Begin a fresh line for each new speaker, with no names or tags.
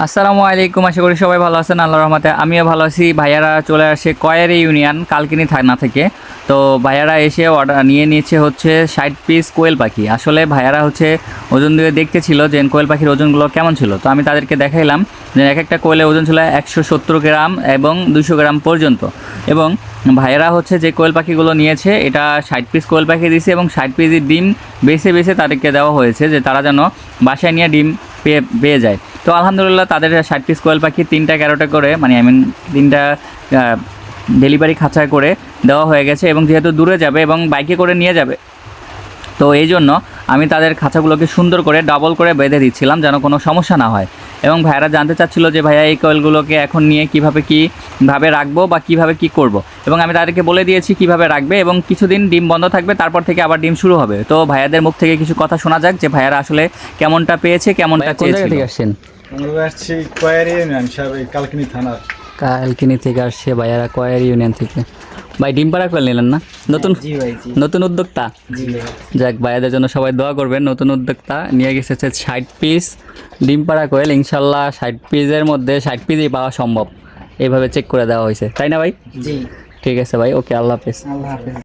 আসসালামু আলাইকুম, আশা করি সবাই ভালো আছেন আল্লাহর রহমতে। আমিও ভালো আছি। ভাইয়ারা চলে আসে কয়ারি ইউনিয়ন কালকিনি থানা থেকে। তো ভাইয়ারা এসে অর্ডার নিয়ে নিয়েছে হচ্ছে 60 পিস কোয়েল পাখি। আসলে ভাইয়ারা হচ্ছে ওজন দিয়ে দেখতে ছিল যে কোয়েল পাখির ওজনগুলো কেমন ছিল। তো আমি তাদেরকে দেখাইলাম যে এক একটা কোয়েলের ওজন ছিল 170 গ্রাম এবং 200 গ্রাম পর্যন্ত। এবং ভাইয়েরা হচ্ছে যে কোয়েল পাখিগুলো নিয়েছে এটা 60 পিস কোয়েল পাখি দিয়েছে এবং 60 পিসের ডিম বেছে বেছে তাদেরকে দেওয়া হয়েছে যে তারা যেন বাসায় নিয়ে ডিম পেয়ে যায়। তো আলহামদুলিল্লাহ তাদের 60 পিস কোয়েল পাখি 3টা ক্যারেটে করে মানে 3টা ডেলিভারি খাঁচায় করে দেওয়া হয়ে গেছে। এবং যেহেতু দূরে যাবে এবং বাইকে করে নিয়ে যাবে, তো এই জন্য আমি তাদের খাঁচাগুলোকে সুন্দর করে ডাবল করে বেঁধে দিচ্ছিলাম যেন কোনো সমস্যা না হয়। এবং ভাইয়ারা জানতে চাচ্ছিলো যে ভাইয়া এই কোয়েলগুলোকে এখন নিয়ে কীভাবে রাখবো বা কীভাবে কী করব। এবং আমি তাদেরকে বলে দিয়েছি কীভাবে রাখবে এবং কিছুদিন ডিম বন্ধ থাকবে, তারপর থেকে আবার ডিম শুরু হবে। তো ভাইয়াদের মুখ থেকে কিছু কথা শোনা যাক যে ভাইয়ারা আসলে কেমনটা পেয়েছে, কেমনটা চেয়েছিল।
আসছেন?
আমরা আসছি কয়ারি ইউনিয়ন সাহেব কালকিনি থানার।
কালকিনি থেকে আসছে ভাইয়ারা, কয়ারি ইউনিয়ন থেকে। ভাই ডিম পাড়া করে নিলেন না? নতুন নতুন উদ্যোক্তা। যাক, ভাইয়াদের জন্য সবাই দোয়া করবেন। নতুন উদ্যোক্তা নিয়ে গেছে 60 পিস ডিম পাড়া কোয়েল। ইনশাল্লাহ 60 পিসের মধ্যে 60 পিসই পাওয়া সম্ভব। এইভাবে চেক করে দেওয়া হয়েছে, তাই না ভাই?
জি,
ঠিক আছে ভাই, ওকে, আল্লাহ হাফেজ।
আল্লাহ হাফেজ।